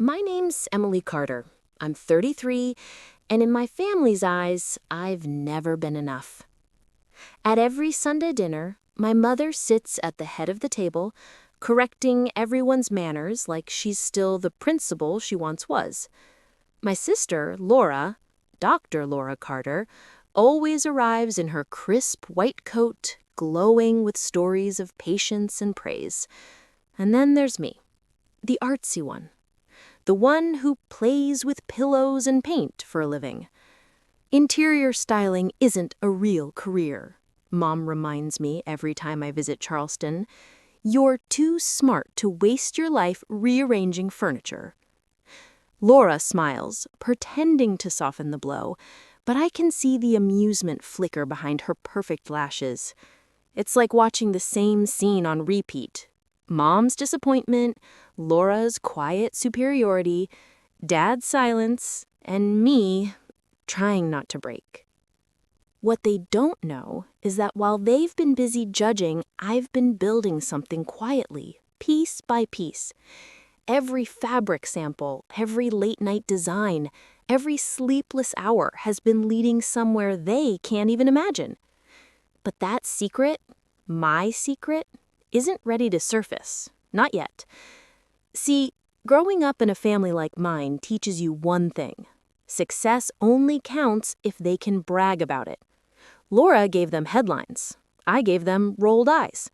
My name's Emily Carter. I'm 33, and in my family's eyes, I've never been enough. At every Sunday dinner, my mother sits at the head of the table, correcting everyone's manners like she's still the principal she once was. My sister, Laura, Dr. Laura Carter, always arrives in her crisp white coat, glowing with stories of patience and praise. And then there's me, the artsy one. The one who plays with pillows and paint for a living. Interior styling isn't a real career, Mom reminds me every time I visit Charleston. You're too smart to waste your life rearranging furniture. Laura smiles, pretending to soften the blow, but I can see the amusement flicker behind her perfect lashes. It's like watching the same scene on repeat. Mom's disappointment, Laura's quiet superiority, Dad's silence, and me trying not to break. What they don't know is that while they've been busy judging, I've been building something quietly, piece by piece. Every fabric sample, every late-night design, every sleepless hour has been leading somewhere they can't even imagine. But that secret, my secret, isn't ready to surface. Not yet. See, growing up in a family like mine teaches you one thing. Success only counts if they can brag about it. Laura gave them headlines. I gave them rolled eyes.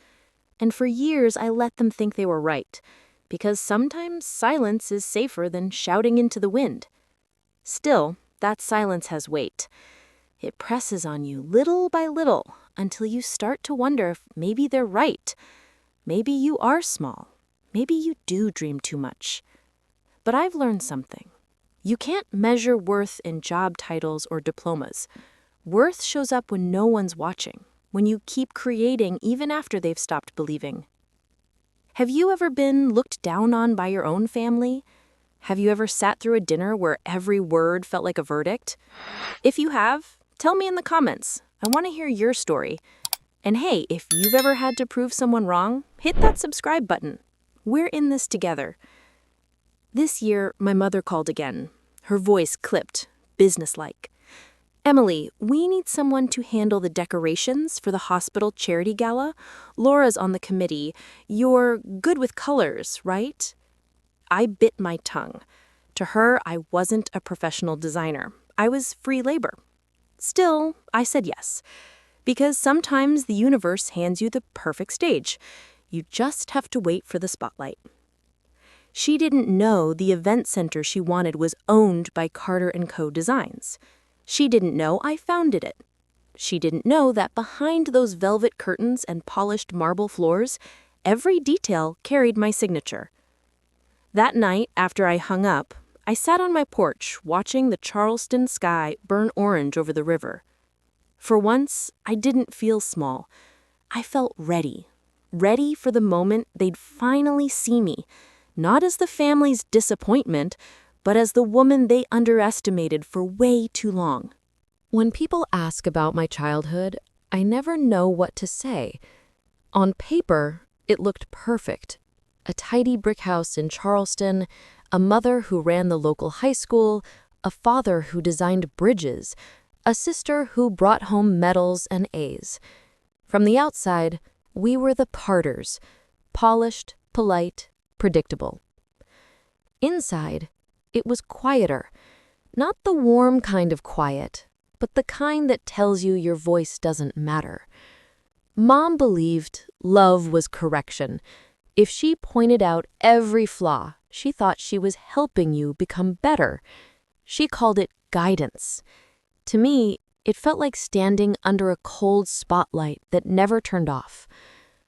And for years I let them think they were right, because sometimes silence is safer than shouting into the wind. Still, that silence has weight. It presses on you little by little until you start to wonder if maybe they're right. Maybe you are small. Maybe you do dream too much. But I've learned something. You can't measure worth in job titles or diplomas. Worth shows up when no one's watching, when you keep creating even after they've stopped believing. Have you ever been looked down on by your own family? Have you ever sat through a dinner where every word felt like a verdict? If you have, tell me in the comments. I want to hear your story. And hey, if you've ever had to prove someone wrong, hit that subscribe button. We're in this together. This year, my mother called again. Her voice clipped, businesslike. Emily, we need someone to handle the decorations for the hospital charity gala. Laura's on the committee. You're good with colors, right? I bit my tongue. To her, I wasn't a professional designer. I was free labor. Still, I said yes. Because sometimes the universe hands you the perfect stage. You just have to wait for the spotlight. She didn't know the event center she wanted was owned by Carter & Co. Designs. She didn't know I founded it. She didn't know that behind those velvet curtains and polished marble floors, every detail carried my signature. That night, after I hung up, I sat on my porch watching the Charleston sky burn orange over the river. For once, I didn't feel small. I felt ready. Ready for the moment they'd finally see me, not as the family's disappointment, but as the woman they underestimated for way too long. When people ask about my childhood, I never know what to say. On paper, it looked perfect. A tidy brick house in Charleston, a mother who ran the local high school, a father who designed bridges, a sister who brought home medals and A's. From the outside, we were the Carters, polished, polite, predictable. Inside, it was quieter, not the warm kind of quiet, but the kind that tells you your voice doesn't matter. Mom believed love was correction. If she pointed out every flaw, she thought she was helping you become better. She called it guidance. To me, it felt like standing under a cold spotlight that never turned off.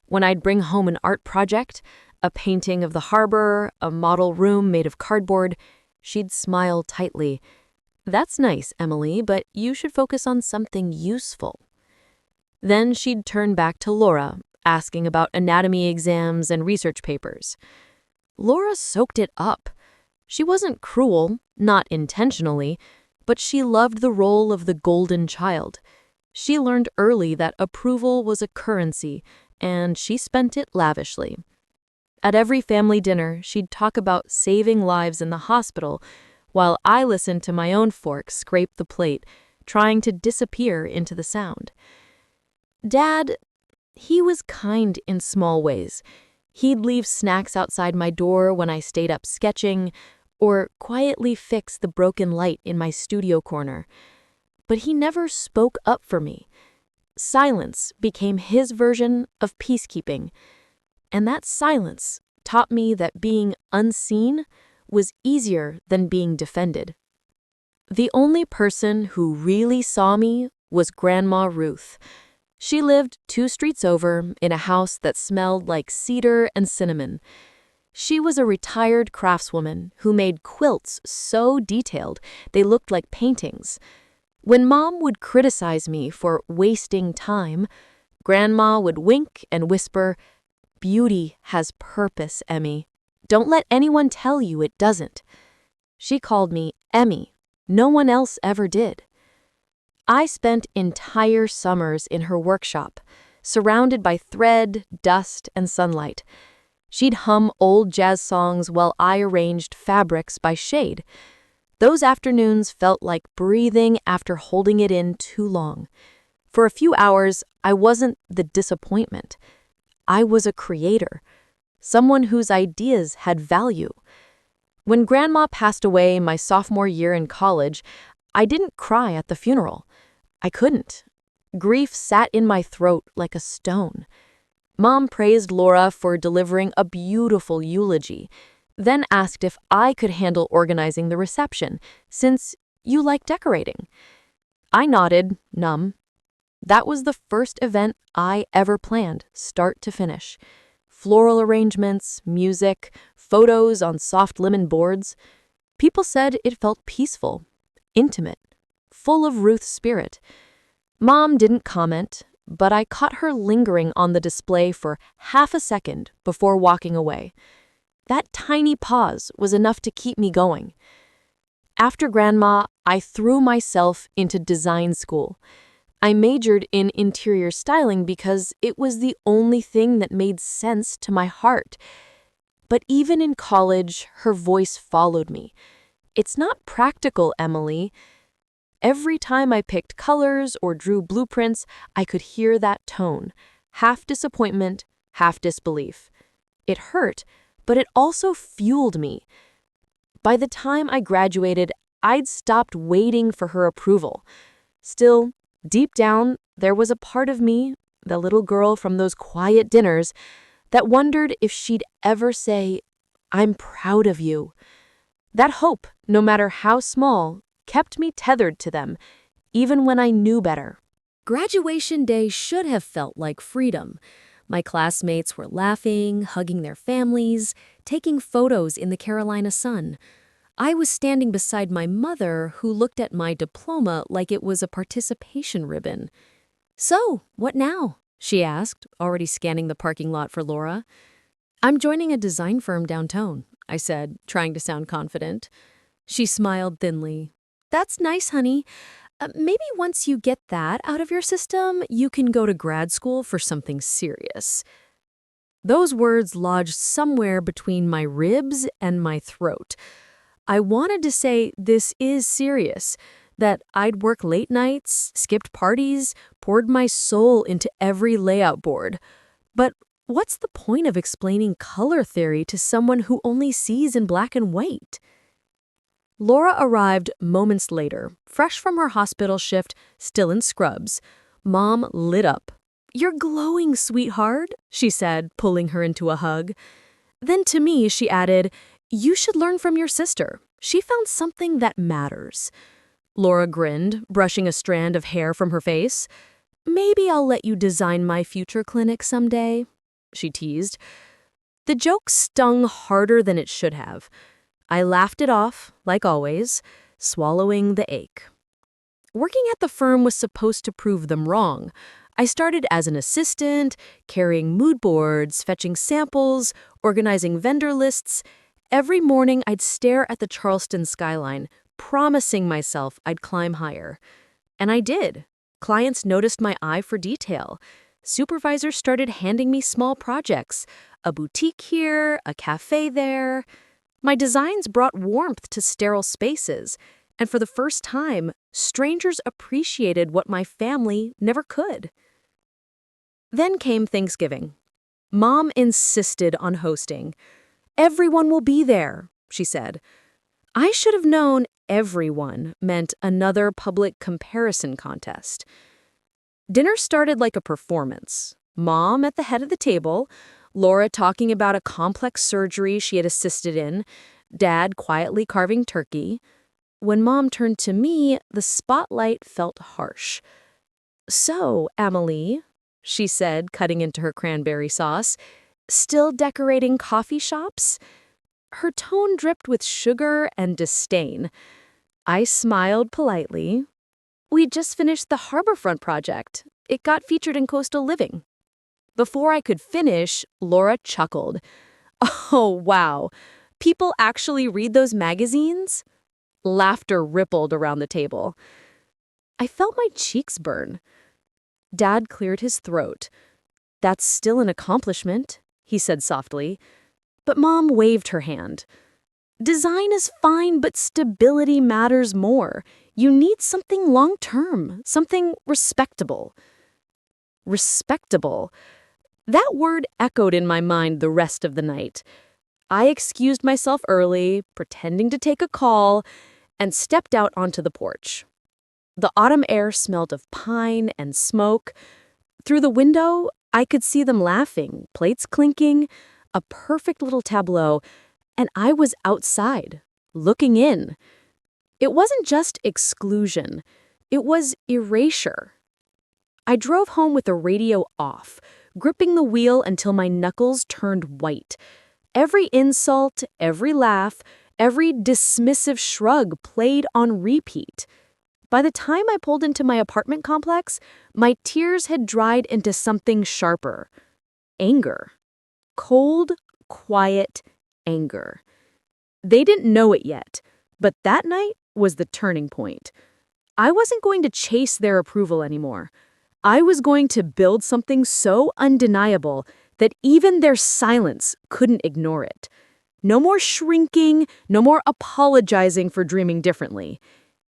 When I'd bring home an art project, a painting of the harbor, a model room made of cardboard, she'd smile tightly. "That's nice, Emily, but you should focus on something useful." Then she'd turn back to Laura, asking about anatomy exams and research papers. Laura soaked it up. She wasn't cruel, not intentionally, but she loved the role of the golden child. She learned early that approval was a currency, and she spent it lavishly. At every family dinner, she'd talk about saving lives in the hospital, while I listened to my own fork scrape the plate, trying to disappear into the sound. Dad, he was kind in small ways. He'd leave snacks outside my door when I stayed up sketching, or quietly fix the broken light in my studio corner. But he never spoke up for me. Silence became his version of peacekeeping. And that silence taught me that being unseen was easier than being defended. The only person who really saw me was Grandma Ruth. She lived 2 streets over in a house that smelled like cedar and cinnamon. She was a retired craftswoman who made quilts so detailed they looked like paintings. When Mom would criticize me for wasting time, Grandma would wink and whisper, "Beauty has purpose, Emmy. Don't let anyone tell you it doesn't." She called me Emmy. No one else ever did. I spent entire summers in her workshop, surrounded by thread, dust, and sunlight. She'd hum old jazz songs while I arranged fabrics by shade. Those afternoons felt like breathing after holding it in too long. For a few hours, I wasn't the disappointment. I was a creator, someone whose ideas had value. When Grandma passed away my sophomore year in college, I didn't cry at the funeral. I couldn't. Grief sat in my throat like a stone. Mom praised Laura for delivering a beautiful eulogy, then asked if I could handle organizing the reception, since you like decorating. I nodded, numb. That was the first event I ever planned, start to finish. Floral arrangements, music, photos on soft lemon boards. People said it felt peaceful, intimate, full of Ruth's spirit. Mom didn't comment, but I caught her lingering on the display for half a second before walking away. That tiny pause was enough to keep me going. After Grandma, I threw myself into design school. I majored in interior styling because it was the only thing that made sense to my heart. But even in college, her voice followed me. "It's not practical, Emily." Every time I picked colors or drew blueprints, I could hear that tone, half disappointment, half disbelief. It hurt, but it also fueled me. By the time I graduated, I'd stopped waiting for her approval. Still, deep down, there was a part of me, the little girl from those quiet dinners, that wondered if she'd ever say, "I'm proud of you." That hope, no matter how small, kept me tethered to them, even when I knew better. Graduation day should have felt like freedom. My classmates were laughing, hugging their families, taking photos in the Carolina sun. I was standing beside my mother, who looked at my diploma like it was a participation ribbon. "So, what now?" she asked, already scanning the parking lot for Laura. "I'm joining a design firm downtown," I said, trying to sound confident. She smiled thinly. "That's nice, honey. Maybe once you get that out of your system, you can go to grad school for something serious." Those words lodged somewhere between my ribs and my throat. I wanted to say this is serious, that I'd work late nights, skipped parties, poured my soul into every layout board. But what's the point of explaining color theory to someone who only sees in black and white? Laura arrived moments later, fresh from her hospital shift, still in scrubs. Mom lit up. "You're glowing, sweetheart," she said, pulling her into a hug. Then to me, she added, "You should learn from your sister. She found something that matters." Laura grinned, brushing a strand of hair from her face. "Maybe I'll let you design my future clinic someday," she teased. The joke stung harder than it should have. I laughed it off, like always, swallowing the ache. Working at the firm was supposed to prove them wrong. I started as an assistant, carrying mood boards, fetching samples, organizing vendor lists. Every morning I'd stare at the Charleston skyline, promising myself I'd climb higher. And I did. Clients noticed my eye for detail. Supervisors started handing me small projects, a boutique here, a cafe there. My designs brought warmth to sterile spaces, and for the first time, strangers appreciated what my family never could. Then came Thanksgiving. Mom insisted on hosting. "Everyone will be there," she said. I should have known everyone meant another public comparison contest. Dinner started like a performance. Mom at the head of the table, Laura talking about a complex surgery she had assisted in, Dad quietly carving turkey. When Mom turned to me, the spotlight felt harsh. "So, Emily," she said, cutting into her cranberry sauce, "still decorating coffee shops?" Her tone dripped with sugar and disdain. I smiled politely. "We just finished the Harborfront project. It got featured in Coastal Living." Before I could finish, Laura chuckled. "Oh, wow. People actually read those magazines?" Laughter rippled around the table. I felt my cheeks burn. Dad cleared his throat. "That's still an accomplishment," he said softly. But Mom waved her hand. "Design is fine, but stability matters more. You need something long-term, something respectable." Respectable. That word echoed in my mind the rest of the night. I excused myself early, pretending to take a call, and stepped out onto the porch. The autumn air smelled of pine and smoke. Through the window, I could see them laughing, plates clinking, a perfect little tableau, and I was outside, looking in. It wasn't just exclusion, it was erasure. I drove home with the radio off, gripping the wheel until my knuckles turned white. Every insult, every laugh, every dismissive shrug played on repeat. By the time I pulled into my apartment complex, my tears had dried into something sharper. Anger. Cold, quiet anger. They didn't know it yet, but that night was the turning point. I wasn't going to chase their approval anymore. I was going to build something so undeniable that even their silence couldn't ignore it. No more shrinking, no more apologizing for dreaming differently.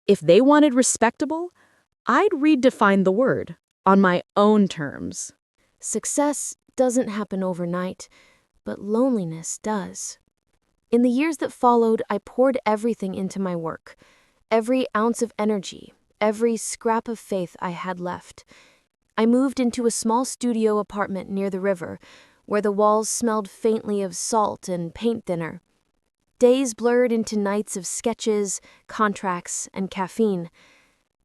If they wanted respectable, I'd redefine the word on my own terms. Success doesn't happen overnight, but loneliness does. In the years that followed, I poured everything into my work. Every ounce of energy, every scrap of faith I had left. I moved into a small studio apartment near the river, where the walls smelled faintly of salt and paint thinner. Days blurred into nights of sketches, contracts, and caffeine.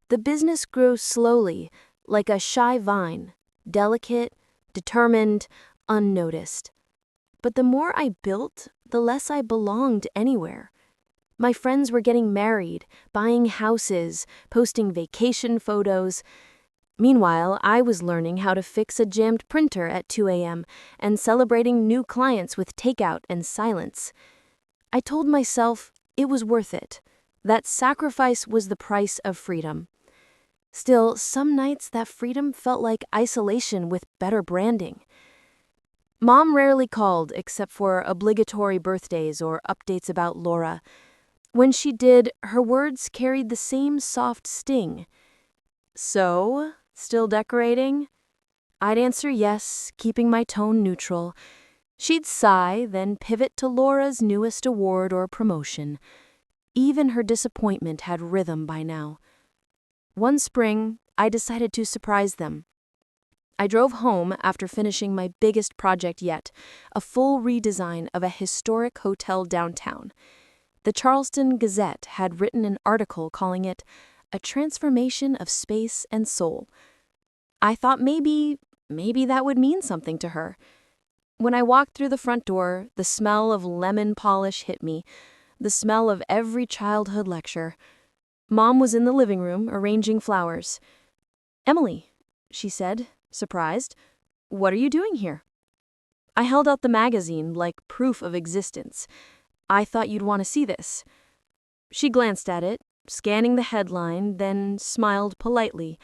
The business grew slowly, like a shy vine, delicate, determined, unnoticed. But the more I built, the less I belonged anywhere. My friends were getting married, buying houses, posting vacation photos. Meanwhile, I was learning how to fix a jammed printer at 2 a.m. and celebrating new clients with takeout and silence. I told myself it was worth it. That sacrifice was the price of freedom. Still, some nights that freedom felt like isolation with better branding. Mom rarely called except for obligatory birthdays or updates about Laura. When she did, her words carried the same soft sting. "So, still decorating?" I'd answer yes, keeping my tone neutral. She'd sigh, then pivot to Laura's newest award or promotion. Even her disappointment had rhythm by now. One spring, I decided to surprise them. I drove home after finishing my biggest project yet, a full redesign of a historic hotel downtown. The Charleston Gazette had written an article calling it "A Transformation of Space and Soul." I thought maybe that would mean something to her. When I walked through the front door, the smell of lemon polish hit me, the smell of every childhood lecture. Mom was in the living room, arranging flowers. "Emily," she said, surprised, "what are you doing here?" I held out the magazine like proof of existence. "I thought you'd want to see this." She glanced at it, scanning the headline, then smiled politely.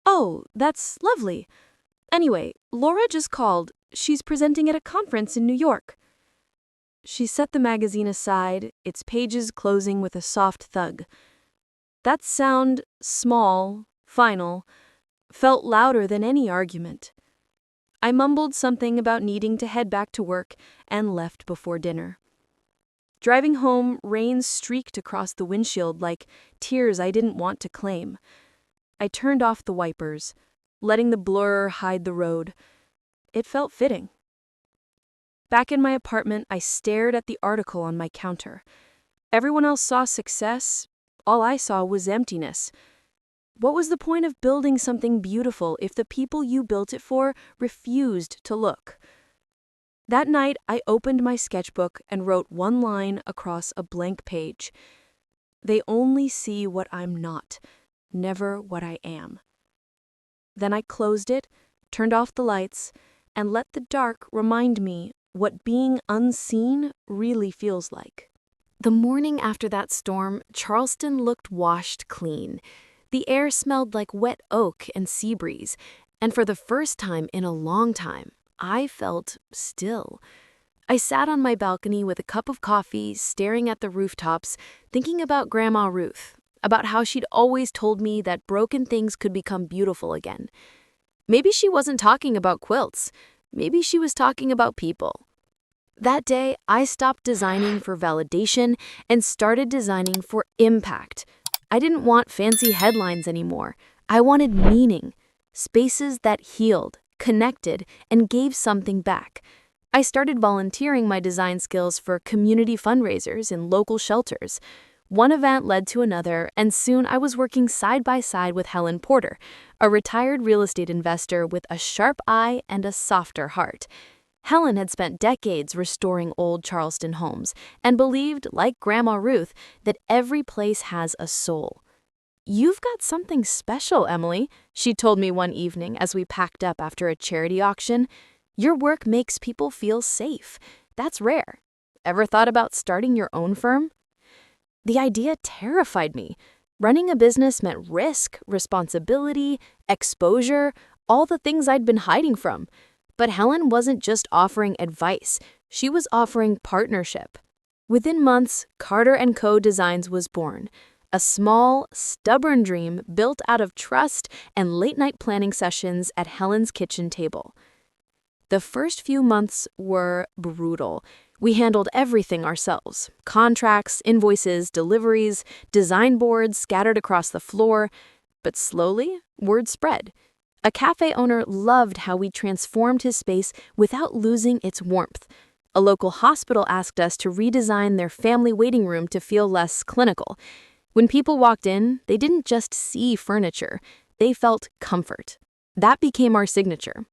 "Oh, that's lovely. Anyway, Laura just called. She's presenting at a conference in New York. She set the magazine aside, its pages closing with a soft thud. That sound, small, final, felt louder than any argument. I mumbled something about needing to head back to work and left before dinner. Driving home, rain streaked across the windshield like tears I didn't want to claim. I turned off the wipers, letting the blur hide the road. It felt fitting. Back in my apartment, I stared at the article on my counter. Everyone else saw success. All I saw was emptiness. What was the point of building something beautiful if the people you built it for refused to look? That night, I opened my sketchbook and wrote one line across a blank page. They only see what I'm not, never what I am. Then I closed it, turned off the lights, and let the dark remind me what being unseen really feels like. The morning after that storm, Charleston looked washed clean. The air smelled like wet oak and sea breeze, and for the first time in a long time, I felt still. I sat on my balcony with a cup of coffee, staring at the rooftops, thinking about Grandma Ruth, about how she'd always told me that broken things could become beautiful again. Maybe she wasn't talking about quilts. Maybe she was talking about people. That day, I stopped designing for validation and started designing for impact. I didn't want fancy headlines anymore. I wanted meaning, spaces that healed, connected, and gave something back. I started volunteering my design skills for community fundraisers in local shelters. One event led to another, and soon I was working side by side with Helen Porter, a retired real estate investor with a sharp eye and a softer heart. Helen had spent decades restoring old Charleston homes and believed, like Grandma Ruth, that every place has a soul. "You've got something special, Emily," she told me one evening as we packed up after a charity auction. "Your work makes people feel safe. That's rare. Ever thought about starting your own firm?" The idea terrified me. Running a business meant risk, responsibility, exposure, all the things I'd been hiding from. But Helen wasn't just offering advice, she was offering partnership. Within months, Carter & Co. Designs was born, a small, stubborn dream built out of trust and late-night planning sessions at Helen's kitchen table. The first few months were brutal. We handled everything ourselves: contracts, invoices, deliveries, design boards scattered across the floor. But slowly, word spread. A cafe owner loved how we transformed his space without losing its warmth. A local hospital asked us to redesign their family waiting room to feel less clinical. When people walked in, they didn't just see furniture, they felt comfort. That became our signature.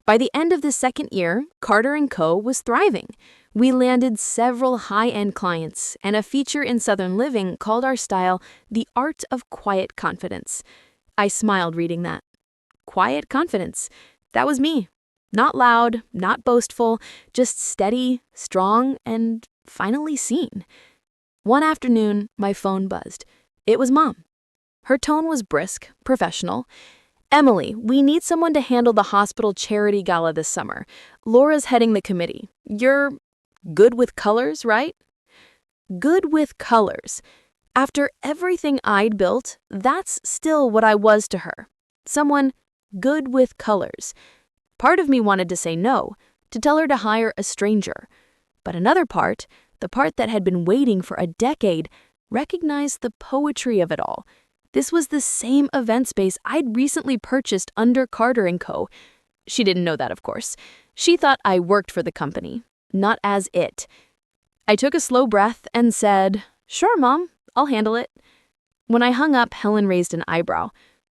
By the end of the second year, Carter & Co. was thriving. We landed several high-end clients, and a feature in Southern Living called our style the art of quiet confidence. I smiled reading that. Quiet confidence. That was me. Not loud, not boastful, just steady, strong, and finally seen. One afternoon, my phone buzzed. It was Mom. Her tone was brisk, professional. "Emily, we need someone to handle the hospital charity gala this summer. Laura's heading the committee. You're good with colors, right?" Good with colors. After everything I'd built, that's still what I was to her. Someone good with colors. Part of me wanted to say no, to tell her to hire a stranger. But another part, the part that had been waiting for a decade, recognized the poetry of it all. This was the same event space I'd recently purchased under Carter & Co. She didn't know that, of course. She thought I worked for the company, not as it. I took a slow breath and said, "Sure, Mom, I'll handle it." When I hung up, Helen raised an eyebrow.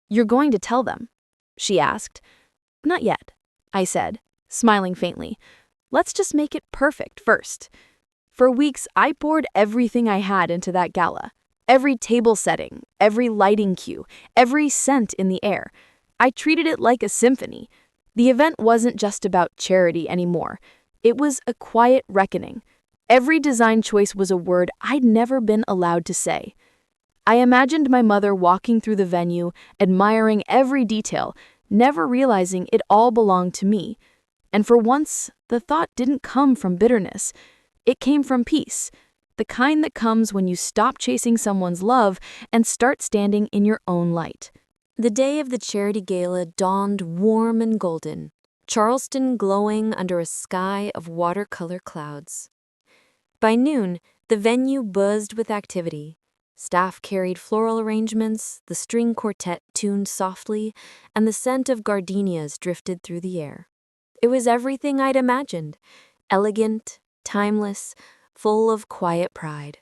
"You're going to tell them?" she asked. "Not yet," I said, smiling faintly. "Let's just make it perfect first." For weeks, I poured everything I had into that gala. Every table setting, every lighting cue, every scent in the air. I treated it like a symphony. The event wasn't just about charity anymore. It was a quiet reckoning. Every design choice was a word I'd never been allowed to say. I imagined my mother walking through the venue, admiring every detail, never realizing it all belonged to me. And for once, the thought didn't come from bitterness. It came from peace, the kind that comes when you stop chasing someone's love and start standing in your own light. The day of the charity gala dawned warm and golden, Charleston glowing under a sky of watercolor clouds. By noon, the venue buzzed with activity. Staff carried floral arrangements, the string quartet tuned softly, and the scent of gardenias drifted through the air. It was everything I'd imagined, elegant, timeless, full of quiet pride.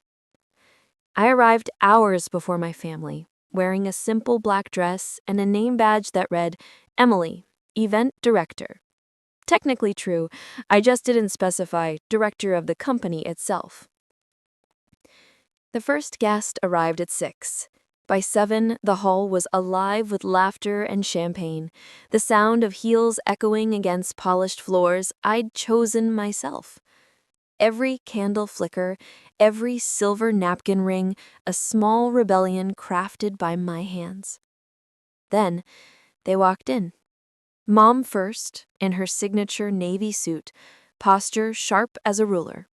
I arrived hours before my family, wearing a simple black dress and a name badge that read, Emily, Event Director. Technically true, I just didn't specify director of the company itself. The first guest arrived at 6. By 7, the hall was alive with laughter and champagne, the sound of heels echoing against polished floors I'd chosen myself. Every candle flicker, every silver napkin ring, a small rebellion crafted by my hands. Then, they walked in. Mom first, in her signature navy suit, posture sharp as a ruler.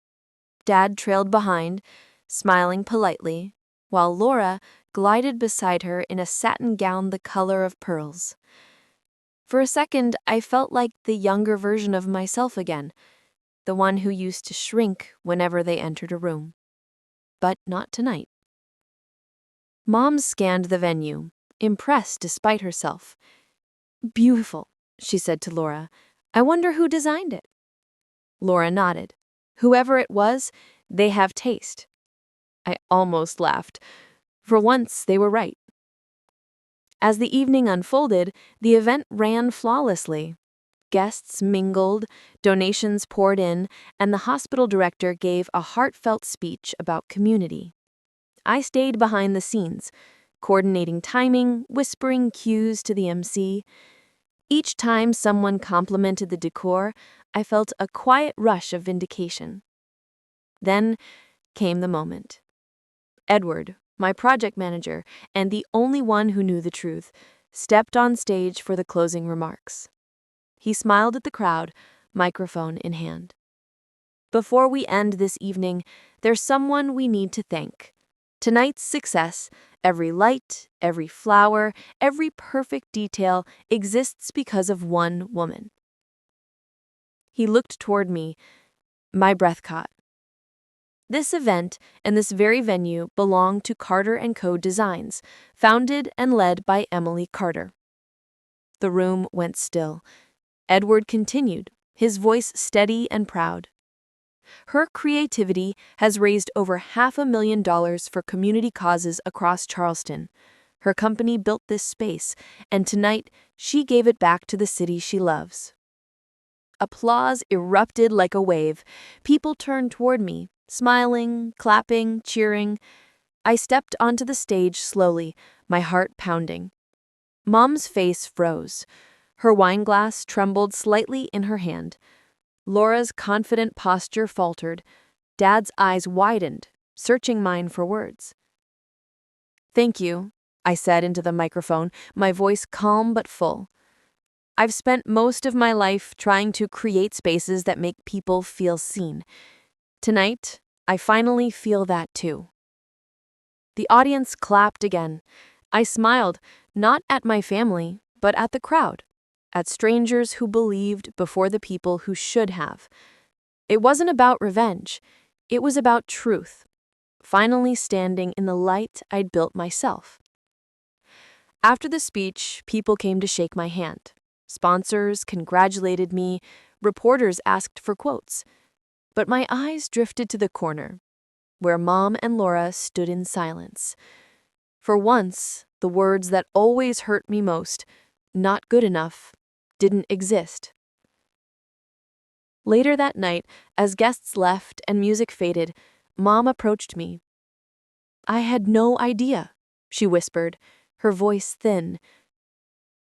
Dad trailed behind, smiling politely, while Laura glided beside her in a satin gown the color of pearls. For a second, I felt like the younger version of myself again, the one who used to shrink whenever they entered a room. But not tonight. Mom scanned the venue, impressed despite herself. Beautiful, she said to Laura. I wonder who designed it. Laura nodded. Whoever it was, they have taste. I almost laughed. For once, they were right. As the evening unfolded, the event ran flawlessly. Guests mingled, donations poured in, and the hospital director gave a heartfelt speech about community. I stayed behind the scenes, coordinating timing, whispering cues to the MC. Each time someone complimented the decor, I felt a quiet rush of vindication. Then came the moment. Edward, my project manager, and the only one who knew the truth, stepped on stage for the closing remarks. He smiled at the crowd, microphone in hand. Before we end this evening, there's someone we need to thank. Tonight's success, every light, every flower, every perfect detail exists because of one woman. He looked toward me. My breath caught. This event and this very venue belong to Carter & Co. Designs, founded and led by Emily Carter. The room went still. Edward continued, his voice steady and proud. Her creativity has raised over $500,000 for community causes across Charleston. Her company built this space, and tonight she gave it back to the city she loves. Applause erupted like a wave. People turned toward me, smiling, clapping, cheering. I stepped onto the stage slowly, my heart pounding. Mom's face froze. Her wineglass trembled slightly in her hand. Laura's confident posture faltered. Dad's eyes widened, searching mine for words. Thank you, I said into the microphone, my voice calm but full. I've spent most of my life trying to create spaces that make people feel seen. Tonight, I finally feel that too. The audience clapped again. I smiled, not at my family, but at the crowd, at strangers who believed before the people who should have. It wasn't about revenge. It was about truth, finally standing in the light I'd built myself. After the speech, people came to shake my hand. Sponsors congratulated me. Reporters asked for quotes. But my eyes drifted to the corner, where Mom and Laura stood in silence. For once, the words that always hurt me most, not good enough, didn't exist. Later that night, as guests left and music faded, Mom approached me. I had no idea, she whispered, her voice thin.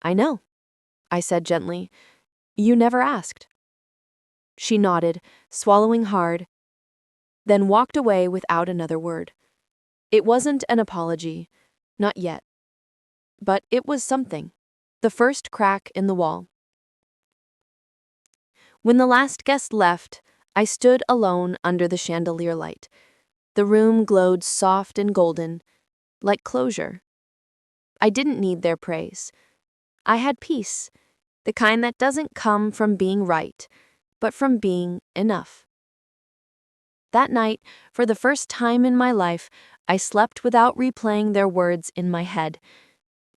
I know, I said gently. You never asked. She nodded, swallowing hard, then walked away without another word. It wasn't an apology, not yet. But it was something. The first crack in the wall. When the last guest left, I stood alone under the chandelier light. The room glowed soft and golden, like closure. I didn't need their praise. I had peace, the kind that doesn't come from being right, but from being enough. That night, for the first time in my life, I slept without replaying their words in my head,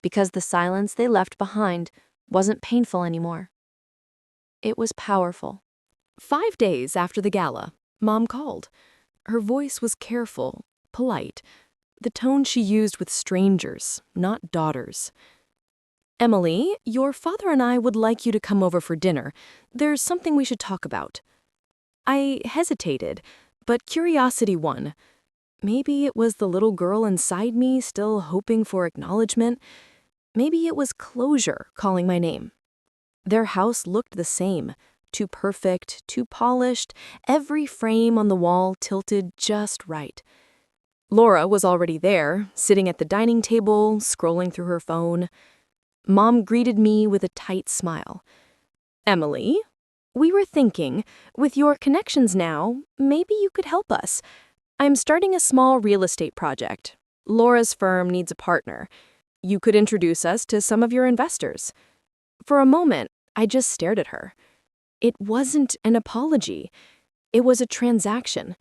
because the silence they left behind wasn't painful anymore. It was powerful. 5 days after the gala, Mom called. Her voice was careful, polite, the tone she used with strangers, not daughters. "Emily, your father and I would like you to come over for dinner. There's something we should talk about." I hesitated, but curiosity won. Maybe it was the little girl inside me still hoping for acknowledgement. Maybe it was closure calling my name. Their house looked the same, too perfect, too polished, every frame on the wall tilted just right. Laura was already there, sitting at the dining table, scrolling through her phone. Mom greeted me with a tight smile. "Emily, we were thinking, with your connections now, maybe you could help us. I'm starting a small real estate project. Laura's firm needs a partner. You could introduce us to some of your investors." For a moment, I just stared at her. It wasn't an apology. It was a transaction.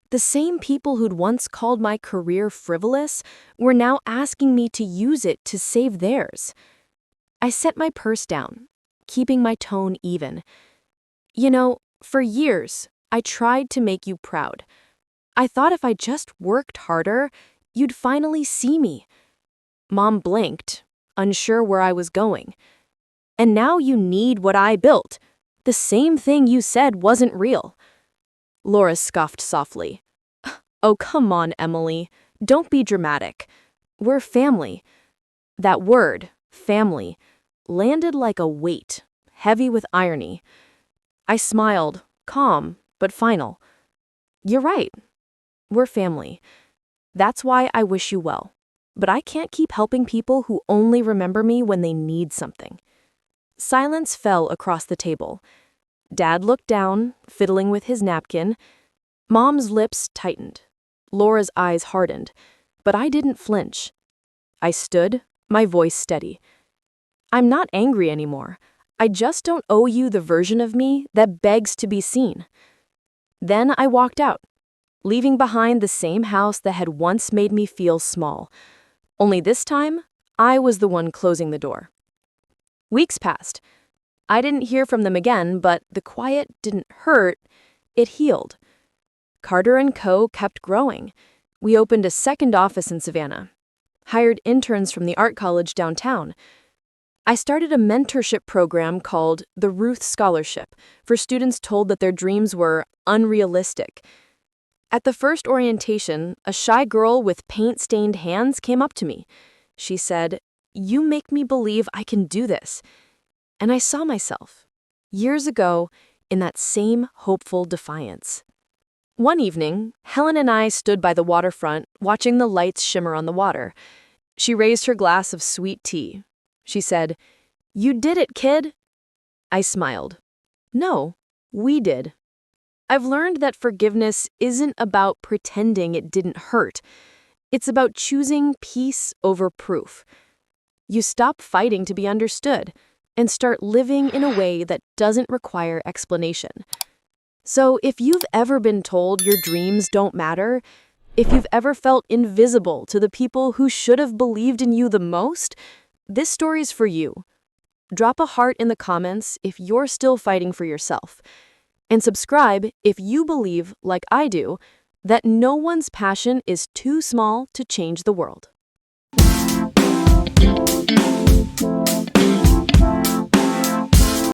The same people who'd once called my career frivolous were now asking me to use it to save theirs. I set my purse down, keeping my tone even. "You know, for years, I tried to make you proud. I thought if I just worked harder, you'd finally see me." Mom blinked, unsure where I was going. "And now you need what I built. The same thing you said wasn't real." Laura scoffed softly. "Oh, come on, Emily. Don't be dramatic. We're family." That word, family, landed like a weight, heavy with irony. I smiled, calm, but final. "You're right. We're family. That's why I wish you well. But I can't keep helping people who only remember me when they need something." Silence fell across the table. Dad looked down, fiddling with his napkin. Mom's lips tightened. Laura's eyes hardened. But I didn't flinch. I stood, my voice steady. "I'm not angry anymore. I just don't owe you the version of me that begs to be seen." Then I walked out, leaving behind the same house that had once made me feel small. Only this time, I was the one closing the door. Weeks passed. I didn't hear from them again, but the quiet didn't hurt, it healed. Carter & Co. kept growing. We opened a second office in Savannah, hired interns from the art college downtown. I started a mentorship program called the Ruth Scholarship for students told that their dreams were unrealistic. At the first orientation, a shy girl with paint-stained hands came up to me. She said, "You make me believe I can do this." And I saw myself, years ago, in that same hopeful defiance. One evening, Helen and I stood by the waterfront, watching the lights shimmer on the water. She raised her glass of sweet tea. She said, "You did it, kid." I smiled. "No, we did." I've learned that forgiveness isn't about pretending it didn't hurt. It's about choosing peace over proof. You stop fighting to be understood and start living in a way that doesn't require explanation. So if you've ever been told your dreams don't matter, if you've ever felt invisible to the people who should have believed in you the most, this story's for you. Drop a heart in the comments if you're still fighting for yourself. And subscribe if you believe, like I do, that no one's passion is too small to change the world.